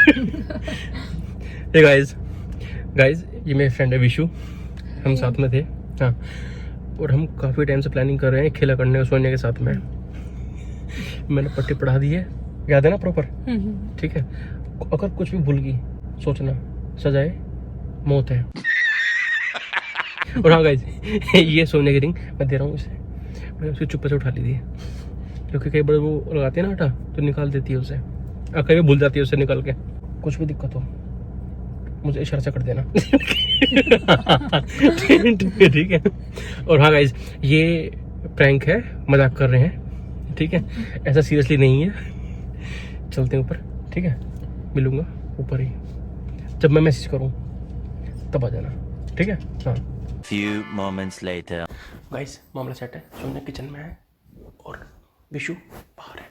Hey guys ये मेरे friend है विशु, हम साथ में थे। हाँ, और हम काफ़ी टाइम से प्लानिंग कर रहे हैं खेला करने और सोने के साथ में। मैंने पट्टी पढ़ा दी है, याद है ना प्रॉपर? ठीक है, अगर कुछ भी भूल गई सोचना सजाए मौत है। और हाँ गाइस, ये सोने की रिंग मैं दे रहा हूँ इसे, मैंने उसकी चुप्पे से उठा ली थी, क्योंकि कई बार वो लगाती है ना आटा तो निकाल देती है उसे, और कई बार भूल जाती है उसे निकाल के। कुछ भी दिक्कत हो मुझे इशारा से कर देना। ठीक है। और हाँ गाइस, ये प्रैंक है, मजाक कर रहे हैं, ठीक है, ऐसा सीरियसली नहीं है। चलते हैं ऊपर, ठीक है, मिलूंगा ऊपर ही, जब मैं मैसेज करूँ तब आ जाना, ठीक है? हाँ। Few moments later. गाइस मामला सेट है, सोनिया किचन में है और विशु बाहर है।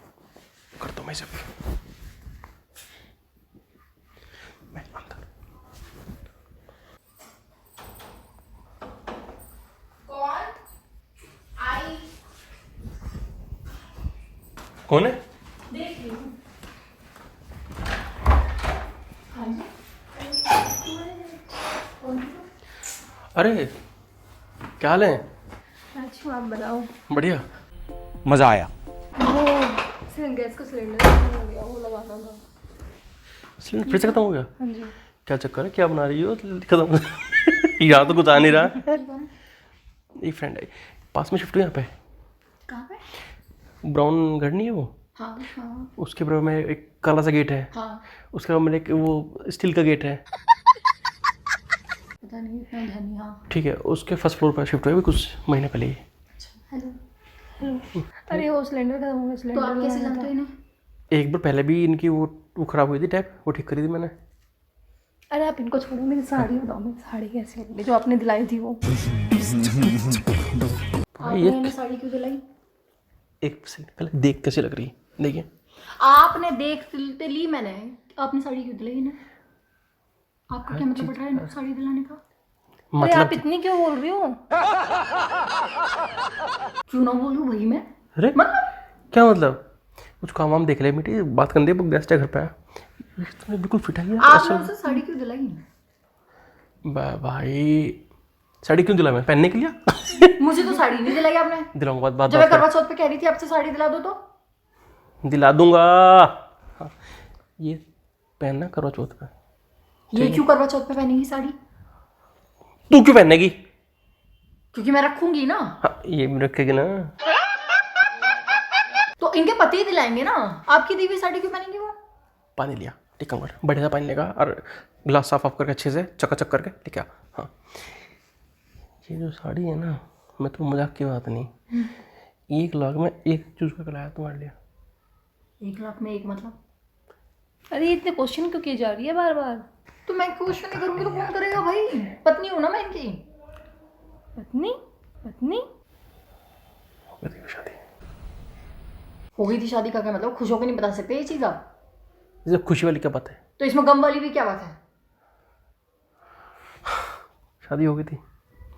कर दो मैं सब, मैं अंदर। कौन है? देख रही हूँ। अरे क्या हाल है? अच्छा आप बताओ। बढ़िया। मजा आया। वो गैस का सिलेंडर खत्म हो गया, वो लगाना था। सिलेंडर फिर से खत्म हो गया? हाँ जी। क्या चक्कर है, क्या बना रही हो? खत्म यहाँ तो कुछ आ नहीं रहा। एक फ्रेंड है पास में, शिफ्ट हुई यहाँ पे। कहाँ पे? ब्राउन घर नहीं है वो? हाँ हाँ उसके बराबर में एक काला सा गेट है, हाँ। उसके बराबर में एक वो स्टील का गेट है। पता नहीं, इतना ध्यान नहीं। हाँ ठीक है, उसके फर्स्ट फ्लोर पर शिफ्ट हुए अभी कुछ महीने पहले ही। Hello hello. अरे वो सिलेंडर खत्म हो गया, सिलेंडर। तो आप कैसे जानते हो इन्हें? एक बार पहले भी इनकी वो खराब हुई थी टैप, वो ठीक करी थी मैंने। अरे आप इनको छोड़ो, मेरी साड़ी बताओ, मेरी साड़ी कैसी लगी जो आपने दिलाई थी वो? आपने इन्हें साड़ी क्यों दिलाई? एक सेकंड पहले देख कैसे लग रही, देखिए। आपने देख तो ली मैंने, आपने साड़ी क्यों दिलाई इन्हें? आपका क्या मतलब बैठा है इनको साड़ी दिलाने का? अरे आप इतनी क्यों बोल रही हो? क्यों ना बोलूं भाई मैं? अरे क्या मतलब? कुछ काम वाम देख ले बेटी, बात करने दे, गेस्ट है घर पे। तुम्हें बिल्कुल फिट है आपने उसे साड़ी क्यों दिलाई? भाई साड़ी क्यों दिला मैं, पहनने के लिए? मुझे तो साड़ी नहीं दिलाई आपने। दिलाऊंगा, बात जब मैं करवा चौथ पे कह रही थी आपसे साड़ी दिला दो तो दिला दूंगा। हाँ, ये पहनना करवा चौथ पे। ये क्यों करवा चौथ पे पहनेगी साड़ी? तू क्यों पहनेगी? क्योंकि मैं रखूंगी ना। हाँ, ये भी रखेगी ना। तो इनके पति ही दिलाएंगे ना, आपकी दी हुई साड़ी क्यों पहनेंगे वो? पानी लिया, ठीक है, बढ़िया सा पानी लेगा और गिलास साफ करके अच्छे से चकाचक करके, ठीक है। हाँ, ये जो साड़ी है ना, मैं तो मजाक की बात नहीं, 1 लाख में एक चूज करके लाया तुम्हारे लिए। 1 लाख में एक मतलब? अरे इतने क्वेश्चन क्यों की जा रही है बार बार? तो मैं क्वेश्चन नहीं करूंगी तो कौन करेगा भाई? पत्नी हूं ना मैं इनकी। पत्नी? पत्नी हो गई थी शादी। हो गई थी शादी का क्या मतलब? खुश होकर नहीं बता सकते ये चीज आप? इसमें खुशी वाली क्या बात है? तो इसमें गम वाली भी क्या बात है? शादी हो गई थी,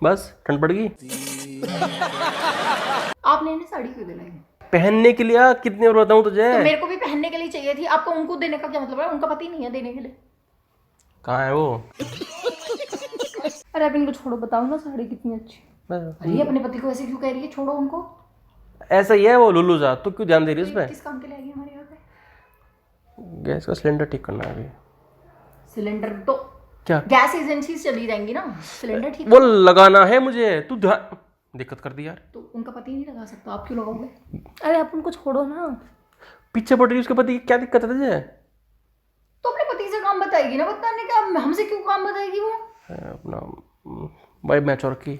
बस ठंड पड़ गई। आपने इन्हें साड़ी क्यों दिलाई? पहनने के लिए। कितनी बार बताऊं तुझे? तो मेरे को भी पहनने के लिए चाहिए थी, आपको उनको देने का क्या मतलब है? उनका पति नहीं है देने के लिए। कहाँ है वो? अरे आप इनको छोड़ो, बताओ ना साड़ी कितनी अच्छी। अरे अपने पति को ऐसे क्यों कह रही है? छोड़ो उनको। ऐसा ही है वो लुल्लू सा, तो क्यों ध्यान दे रही है इस पे? किस काम के लिए आई है हमारे यहाँ पे? गैस का सिलेंडर ठीक करना है अभी। सिलेंडर तो क्या? गैस एजेंसी चली जाएंगी ना, सिलेंडर ठीक। वो लगाना है मुझे, तू दिक्कत कर दी यार। तो उनका पति नहीं लगा सकता, आप क्यों लगाओगे? अरे आप उनको छोड़ो ना। पीछे पड़ रही उसके पति की, क्या दिक्कत है तुझे? तो अपने पति से काम बताएगी ना, बताने का हमसे क्यों काम बताएगी वो? अपना वाइब मैच और की।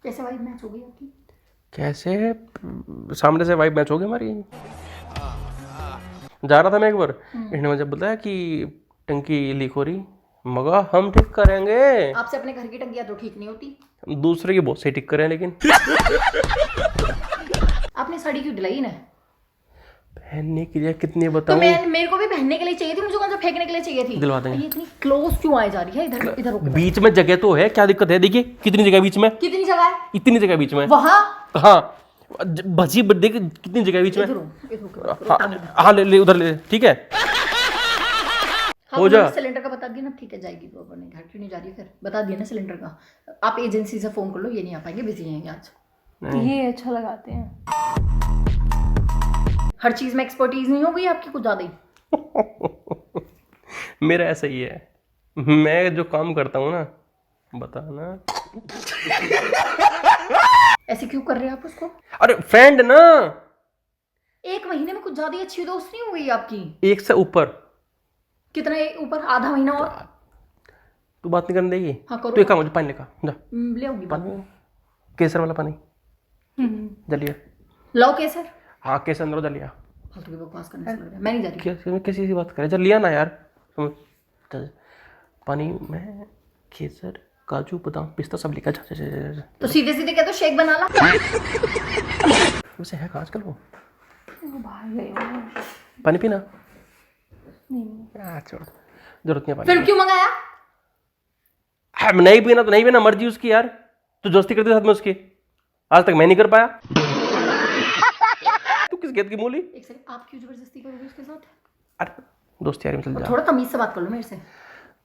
कैसे वाइब मैच होगी आपकी? कैसे सामने से वाइब मैच होगी हमारी। जा रहा था मैं एक बार, इसने मुझे बताया कि टंकी लीक हो रही, मगा हम ठीक करेंगे। आपसे अपने घर की टंकियां तो ठीक नहीं होती, दूसरे की बहुत सही ठीक करें। लेकिन आपने साड़ी क्यों दिलाई ना? पहनने के लिए कितनी तो बताऊं? मेरे को भी पहनने के लिए चाहिए थी, मुझे कौन सा फेंकने के लिए चाहिए थी? दिलवा देंगे। ये इतनी क्लोज क्यों आए जा रही है? इधर इधर रुको। बीच में जगह तो है, क्या दिक्कत है? देखिए कितनी जगह बीच में, कितनी जगह है? इतनी जगह बीच में। वहाँ हाँ भजी देख कितनी जगह बीच में। इधर रुको, हाँ हाँ, ले उधर ले, ठीक है। हो जा। सिलेंडर का बता दिया ना, ठीक है जाएगी वो अपने घर। क्यों नहीं जा रही फिर? बता दिया ना सिलेंडर का। आप एजेंसी से फोन कर लो, ये नहीं आ पाएंगे, बिजी हैं आज। ये अच्छा लगाते हैं। हर चीज में एक्सपर्टीज नहीं हो गई आपकी कुछ ज्यादा ही? मेरा ऐसा ही है, मैं जो काम करता हूँ ना, बता ना। ऐसे क्यों कर रहे हैं आप उसको? अरे फ्रेंड ना, 1 महीने में कुछ ज्यादा ही अच्छी दोस्त नहीं हो गई आपकी? 1 से ऊपर। कितना ऊपर? आधा महीना और? तू बात नहीं करने देगी? हाँ करो। तू एक काम, मुझे पानी लेकर जा। ले आऊंगी बात। पानी, केसर वाला पानी जलिए। लाओ केसर। हाँ केसर अंदर जलिया। फालतू की बकवास करने से लग रहा है, मैं नहीं जा रही। किसी से बात करे, चल लिया ना यार। चल, पानी में केसर, काजू, बादाम, पिस्ता सब लिखा। जा। तो सीधे सीधे कह दो शेक बना ला। वैसे है कहाँ आजकल वो? बाहर गए हो? पानी पीना? नहीं। छोड़, जरूरत नहीं है पानी। फिर क्यों मंगाया? हाँ, नहीं पीना तो नहीं पीना, मर्जी उसकी यार। तू दोस्ती करती साथ में उसकी, आज तक मैं नहीं कर पाया। तू किस गेट की मूली? एक सेकंड, आप क्यों जबरदस्ती करोगे उसके साथ? अरे दोस्त यार में चल जा। थोड़ा तमीज से बात कर लो मेरे से।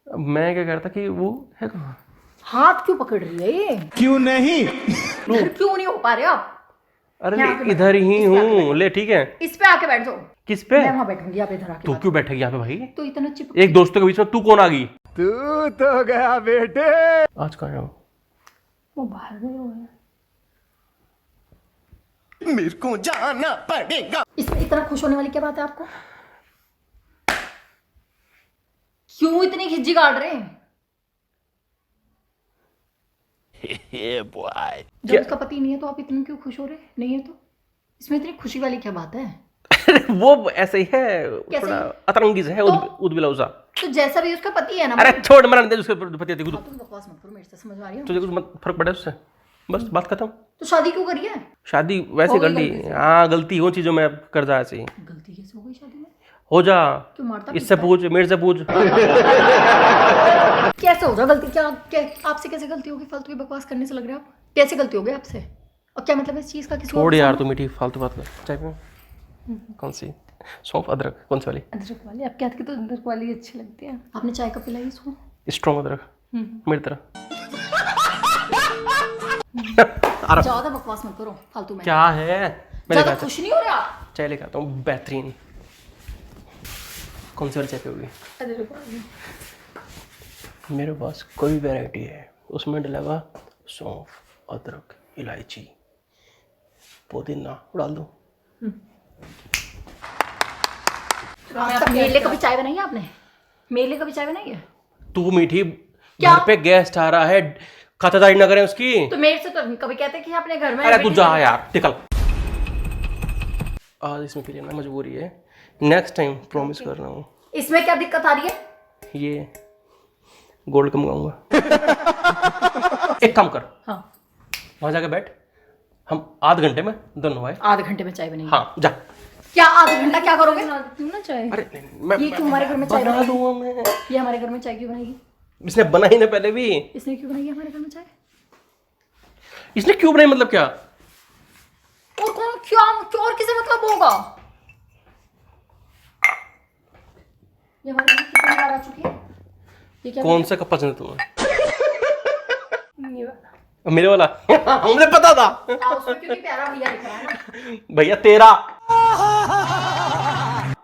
मैं क्या कह रहा था कि वो है कहाँ? हाथ क्यों पकड़ रही है ये? क्यों नहीं? घर क्यों नहीं हो पा रहे आप? अरे यहाँ पे इधर ही इस पे आके हूँ, ले ठीक है। इस पे आके बैठ जाओ। किस पे? मैं वहां बैठूंगी, आप इधर आके तू बात क्यों बैठेगी यहाँ पे भाई? तो इतना चिप। एक दोस्तों के बीच में तू कौन आ गई? तू तो गया बेटे। आज कहाँ है वो? वो बाहर गए हुए हैं। मेरे को जाना पड़ेगा। इसमें इतना खुश होने वाली क्या बात है आपको? क्यों इतनी खिज्जी काट रहे हैं? जब उसका पति नहीं है तो आप इतने क्यों खुश हो रहे? नहीं है तो इसमें इतनी खुशी वाली क्या बात है? वो ऐसे ही है, थोड़ा अतरंगी से है, तो? उद्बिला उसा। तो जैसा भी उसका पति है ना। अरे छोड़, मरने दे उसके पति। तुम बकवास मत करो मेरे से, समझ में आ रही है? तुझे कुछ मत फर्क पड़े उससे, बस बात खत्म। तो शादी क्यों करी है? शादी वैसे हो कर गई ली। गलती से। हाँ गलती हो चीजों में कर जा ऐसे ही। गलती कैसे हो गई शादी में? हो जा, क्यों मारता इससे पूछ, मेरे से पूछ। कैसे हो जा गलती? क्या आपसे कैसे गलती होगी? फालतू की बकवास करने से लग रहा है आप। कैसे गलती हो गई आपसे? और क्या मतलब है इस चीज का? किसी छोड़ यार, तू मीठी फालतू बात कर। चाय पे कौन सी? सौंफ, अदरक, कौन सी वाली? अदरक वाली? आपके हाथ की तो अदरक वाली अच्छी लगती है। आपने चाय कब पिलाई इसको? स्ट्रॉन्ग अदरक, मेरी तरह। ज्यादा बकवास मत करो फालतू में। क्या है? मैं ज्यादा लेकर खुश नहीं हो रहा? चाय लेकर आता हूँ, बेहतरीन। कौन सी वाली चाय पियोगी? अदरक वाली। मेरे पास कोई वैरायटी है, उसमें डलेगा सौंफ, अदरक, इलायची, पुदीना, डाल दो। आज तक मेरे लिए कभी चाय बनाई है आपने? मेरे लिए कभी चाय बनाई है? तू मीठी, क्या? घर पे गेस्ट आ रहा है, खातिरदारी न करें उसकी। तो मेरे से तो कभी कहते कि अपने घर में। अरे तू जा यार, निकल। आज इसमें पी लेना, मजबूरी है। नेक्स्ट टाइम प्रॉमिस कर रहा हूँ। इसमें क्या दिक्कत आ रही है? ये गोल्ड का मंगाऊंगा। एक काम कर, हाँ वहां जाके बैठ, हम आध घंटे में दोनों आए। आधे घंटे में चाय बनेगी? हाँ जा। क्या आधा घंटा क्या करोगे? तुम ना चाय। अरे नहीं, मैं ये क्यों हमारे घर में चाय बना बनाएगी? दूंगा मैं। ये हमारे घर में चाय क्यों बनाएगी? इसने बनाई ना पहले भी। इसने क्यों बनाई है हमारे घर में चाय? इसने क्यों बनाई मतलब क्या? और कौन क्या और किसे मतलब होगा? ये हमारे घर में कितनी बार आ चुकी है? ये क्या कौन सा कप पसंद है तुम्हें? ये वाला। मेरे वाला? मुझे पता था उसमें क्योंकि प्यारा भैया लिखा है ना। भैया तेरा।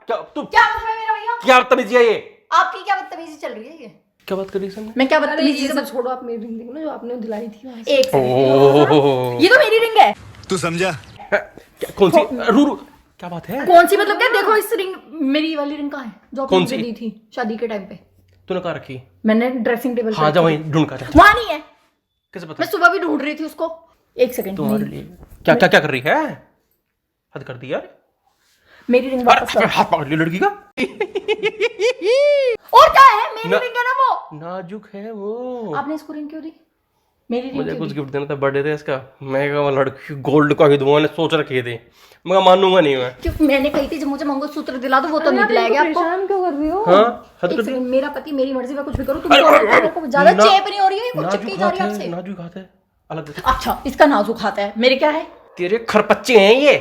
क्या तू क्या मतलब है मेरा भैया? क्या बदतमीजी है ये? आपकी क्या बदतमीजी चल रही है ये? क्या बात कर रही है इसने? मैं क्या अरे बदतमीजी ये से सब छोड़ो, आप मेरी रिंग देखो ना जो आपने दिलाई थी वहाँ से। एक सेकंड, ओह, ये तो मेरी रिंग है। तू समझा? क्या कौन सी? रू क्या बात है? कौन सी मतलब क्या? देखो इस रिंग, मेरी वाली रिंग कहाँ है जो आपने कौन मुझे सी? दी थी शादी के टाइम पे? तूने कहाँ रखी? मैंने ड्रेसिंग टेबल हाँ जा वहीं ढूंढ कर। वहां नहीं है। कैसे पता? मैं सुबह भी ढूंढ रही थी उसको। एक सेकंड, तुम्हारे लिए क्या क्या क्या कर रही है? हद कर दी यार। मेरी रिंग वापस अरे करो। हाथ पकड़ लिया लड़की का। और क्या है? मेरी ना- रिंग है ना वो। नाजुक है वो। आपने इसको रिंग क्यों दी? मेरी रिंग मुझे क्यों कुछ दी? गिफ्ट देना था, बर्थडे था इसका। मैं कहा लड़की गोल्ड का ही दूंगा, ने सोच रखी थी। मैं मानूंगा नहीं मैं। क्यों? मैंने कही थी जब मुझे मंगलसूत्र दिला दो, वो तो अरे नहीं आप दिलाएगा इनको आपको। परेशान क्यों कर रही हो? हाँ हद एक कर दी। सेकंड, मेरा पति मेरी मर्जी में कुछ भी करूं, तुम ज्यादा ना- चेप नहीं हो रही है? कुछ नाजुक चिपकी जा रही है हाथ आपसे। है, नाजुक हाथ है, अलग देख। अच्छा, इसका नाजुक हाथ है, मेरे क्या है? तेरे खरपच्चे हैं ये।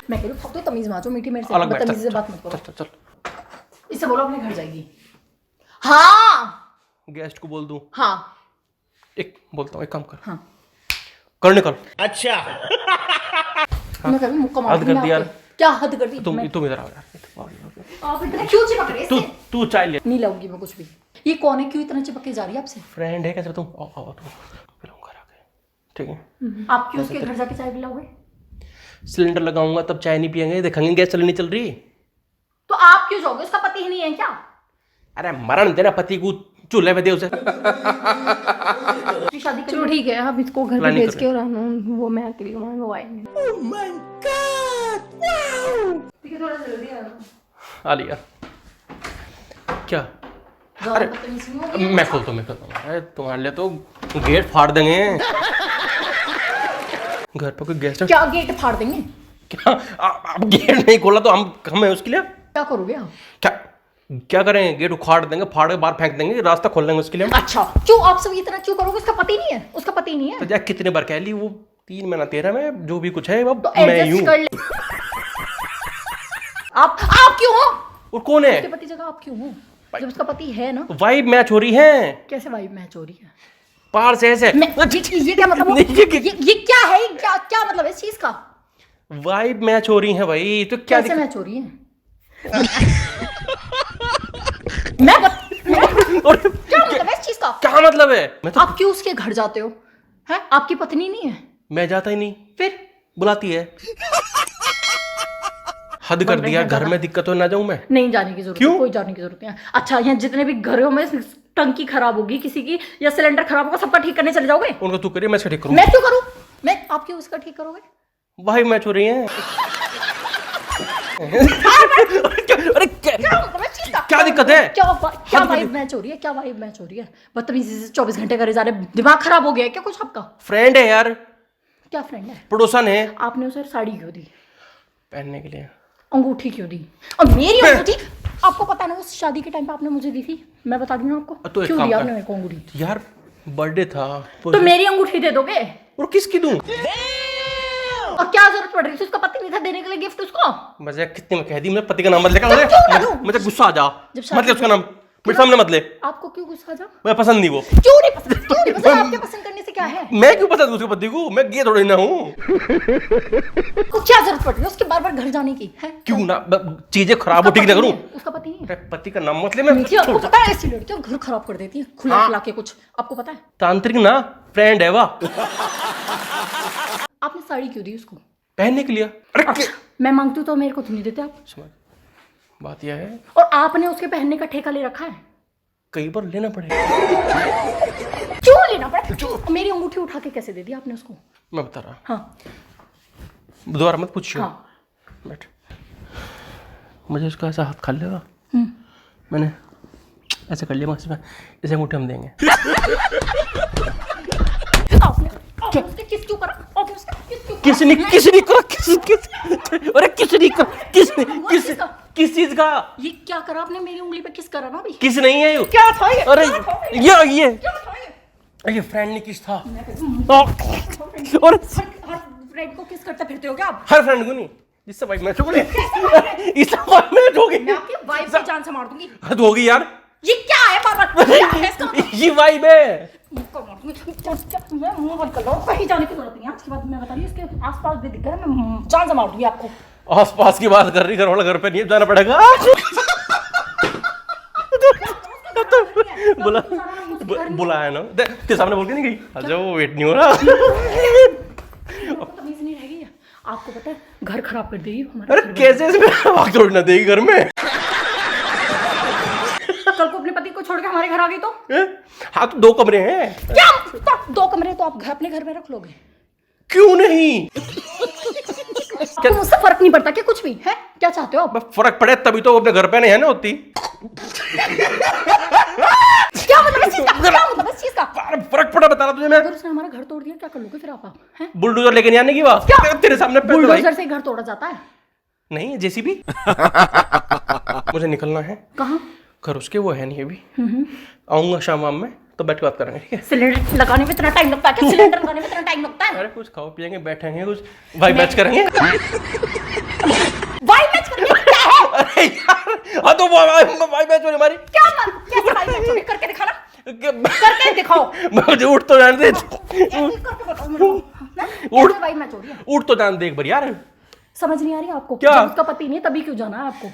मैं कह रही हूँ तो तमीज माचो मीठी मेरे से, अलग बैठ, बदतमीजी से चल, बात मत करो। चल चल चल। इसे बोलो अपने घर जाएगी। हाँ गेस्ट को बोल दूं? हाँ एक बोलता हूँ, एक काम कर। हाँ कर निकल। मैं कभी मुक्का मार हद कर दूंगी दिया। आपके। क्या हद कर दी? तुम इधर आओ यार। आप इतना क्यों चिपक रहे तू हैं? तू चाय ले। नहीं लाऊंगी मैं कुछ भी। ये कौन है, क्यों इतना चिपक के जा रही है आपसे? फ्रेंड है कैसे? तुम आओ आओ, तुम पिलाऊंगा आके, ठीक है? आप क्यों उसके घर जाके चाय पिलाओगे? सिलेंडर लगाऊंगा तब चाय नहीं पियेंगे, देखेंगे गैस चल नहीं चल रही। तो आप क्यों जाओगे? उसका पति ही नहीं है क्या? अरे मरण तेरा पति को चूल्हे पे दे उसे। शादी चलो ठीक है, आप इसको घर पे प्लानिंग भेज कर के और वो मैं अकेली हूँ, वो आएंगे। ठीक है, थोड़ा जल्दी आ जाओ। आ लिया क्या? अरे मैं खोलता हूँ। अरे तुम्हारे लिए तो गेट फाड़ देंगे। घर पर कोई गेस्ट है क्या गेट फाड़ देंगे? क्या? आप गेट नहीं खोला तो हम है उसके लिए? क्या करोगे आप? क्या क्या करें? गेट उखाड़ देंगे, फाड़ के बाहर फेंक देंगे, रास्ता खोल लेंगे उसके लिए। अच्छा क्यों आप सब इतना क्यों करोगे? उसका पति नहीं है, उसका पति नहीं है तो जा कितने बार कह ली, वो 3 महीना 13 में जो भी कुछ है वो तो मैं एडजस्ट यूं। कर ले। आप क्यों हो? और कौन उसके है? पति जगह आप क्यों हो? जब उसका पति है ना। वाइब मैच हो रही है। कैसे वाइब मैच हो रही है? पार से ऐसे ये क्या मतलब हुआ? नहीं, ये क्या है? क्या मतलब है इस चीज का? वाइब मैच हो रही है भाई, तो क्या कैसे मैच हो रही है? क्या मतलब है इस चीज का? क्या मतलब है? मैं तो आप क्यों उसके घर जाते हो? हैं? आपकी पत्नी नहीं है? मैं जाता ही नहीं, फिर बुलाती है। हद कर दिया, घर में दिक्कत हो ना जाऊं मैं? नहीं जाने की जरूरत क्यों? है, कोई जाने की जरूरत नहीं है। अच्छा यहाँ जितने भी घरों में टंकी खराब होगी किसी की या सिलेंडर खराब होगा, सबका ठीक करने चले जाओगे? उनको तू करिए, मैं इसका ठीक करूँ। मैं क्यों करूँ? मैं आप क्यों उसका ठीक करोगे? वाइब मैच हो रही है। अरे क्या मतलब इस चीज का? क्या दिक्कत है? क्या हद कर वाइब मैच हो रही है? क्या वाइब मैच हो रही है? बदतमीजी से 24 घंटे करे जा रहे, दिमाग खराब हो गया है क्या कुछ आपका? फ्रेंड है यार, क्या फ्रेंड है? पड़ोसन है। आपने उसे साड़ी क्यों दी? पहनने के लिए। अंगूठी क्यों दी? और मेरी अंगूठी आपको पता है ना, उस शादी के टाइम पे आपने मुझे दी थी। मैं बता दूं आपको तो एक क्यों काम दिया कर। आपने मेरे को अंगूठी? यार बर्थडे था तो मेरी अंगूठी दे दोगे? और किसकी दूं? और क्या जरूरत पड़ रही थी? उसका पति नहीं था देने के लिए गिफ्ट उसको? मजे कितने में कह दी, मेरे पति का नाम मत लेकर मुझे गुस्सा आ जा। जब शादी- मत ले उसका नाम, मेरे सामने मत ले। आपको क्यों गुस्सा आ जा? मैं पसंद नहीं वो। क्यों नहीं पसंद? क्यों नहीं पसंद? आपके पसंद करने से क्या है? मैं क्यों पसंद उसके पति को? मैं गे थोड़ी ना हूँ। को क्या जरूरत पड़ रही है उसके बार बार घर जाने की है? क्यों ना चीजें खराब हो, ठीक ना करूँ? उसका पति नहीं है। अरे पति का नाम मत ले। मैं मीठी, आपको पता है ऐसी लड़कियां घर खराब कर देती हैं खुला खिला के कुछ, आपको पता है? तांत्रिक ना फ्रेंड है वाह। आपने साड़ी क्यों दी उसको? पहनने के लिए। अरे मैं मांगती हूँ तो मेरे को तो नहीं देते आप। समझ, बात यह है और आपने उसके पहनने का ठेका ले रखा है। कई बार लेना पड़ेगा। क्यों लेना पड़ा? मेरी अंगूठी उठा के कैसे दे दी आपने उसको? मैं बता रहा, हाँ दोबारा मत पूछियो। हाँ बैठ। मुझे उसका ऐसा हाथ खा लेगा, मैंने ऐसे कर लिया मस्त में, जैसे अंगूठी हम देंगे। आपने उसके किस क्यों करा? आपने उसका किस क्यों करा? किसने करा? अरे किसने करा? किस चीज का? ये क्या करा आपने? मेरी उंगली पे किस करा ना अभी? किस नहीं है? क्या था ये? अरे क्या था ये? क्या था ये? ये फ्रेंड ने किस था? और हर फ्रेंड को किस करते फिरते हो क्या आप? हर फ्रेंड को नहीं, जिससे वाइफ मैच हो गई। इससे वाइफ मैच हो गई। मैं आपकी वाइफ की जान से मार दूंगी। हद हो गई यार। ये क्या है बार बार? क्या है इसका? ये वाइब है। मुक्का मार दूंगी। मैं मुंह बंद कर लो, कहीं जाने की जरूरत नहीं है। आज के बाद मैं बता रही हूँ, इसके आसपास भी दिख गया मैं जान से मार दूंगी आपको। आस पास की बात कर रही, घर वाला घर पे नहीं है, जाना पड़ेगा। बुलाया ना, तेरे सामने बोल के नहीं गई? अच्छा वो वेट नहीं हो रहा। तमीज नहीं रह गई है। आपको पता है घर खराब कर देगी हमारा। अरे कैसे भाग तोड़ ना देगी घर में? कल को अपने पति को छोड़ के हमारे घर आ गई तो? हाँ तो 2 कमरे हैं। क्या? तो 2 कमरे तो आप अपने घर में रख लोगे? क्यों नहीं? आपको मुझसे फर्क नहीं पड़ता क्या कुछ भी है? क्या चाहते हो आप? फर्क पड़े तभी तो अपने घर पे नहीं है ना होती। क्या मतलब इस चीज का? क्या मतलब इस चीज का? अरे फर्क पड़ा बता रहा तुझे मैं। अगर उसने हमारा घर तोड़ दिया क्या कर लोगे फिर आप हैं? बुलडोजर लेके नहीं आने की बात? क्या? तेरे सामने पे बुलडोजर से घर तोड़ा जाता है? नहीं जेसीबी। मुझे निकलना है। कहाँ? घर उसके वो है नहीं अभी। आऊंगा शाम में तो बैठ के बात करेंगे, ठीक है? सिलेंडर लगाने में इतना टाइम लगता है क्या? सिलेंडर लगाने में इतना टाइम लगता है? अरे कुछ खाओ पियेंगे, बैठेंगे, कुछ वाइब मैच करेंगे। वाइब मैच करने क्या है? यार हाँ तो भाई मैं चोरी मारी क्या मार कैसे भाई मैं चोरी करके दिखाना करके दिखाओ मुझे उठ तो जान दे करके बताओ मेरे को उठ भाई मैं चोरी है उठ तो जान दे एक बार यार समझ नहीं आ रही आपको क्या? जब उसका पति नहीं है तभी क्यों जाना है आपको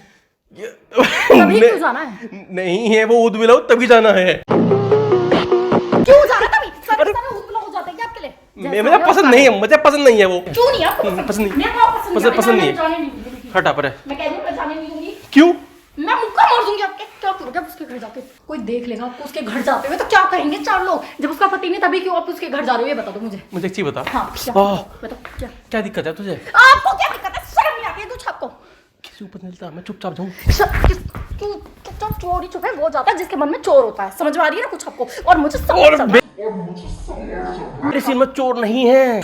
तभी क्यों जाना है नहीं है वो उद मिलाओ तभी जाना है क्यों जाना तभी सारे उतला हो जाता है क्या आपके लिए मुझे पसंद नहीं है मुझे पसंद नहीं है वो क्यों नहीं आपको पसंद नहीं मैं आपको पसंद नहीं है जाने नहीं दूंगी हटा पर मैं कह दूं मैं जाने नहीं दूंगी क्यों मैं मुक्का मार दूंगी आपके क्या करोगे आप उसके घर जाके कोई देख लेगा आपको उसके घर जाते हुए तो क्या कहेंगे चार लोग जब उसका पति नहीं तभी क्यों आप उसके घर जा रहे हो ये बता दो मुझे एक चीज बता हाँ क्या आह, बताओ क्या क्या दिक्कत है तुझे आपको क्या दिक्कत है शर्म नहीं आती है कुछ आपको किसी ऊपर मिलता मैं चुपचाप जाऊं चुपचाप चोर ही चुप है वो जाता है जिसके मन में चोर होता है समझ में आ रही है ना कुछ आपको और मुझे और समझ मेरे सिर में चोर नहीं है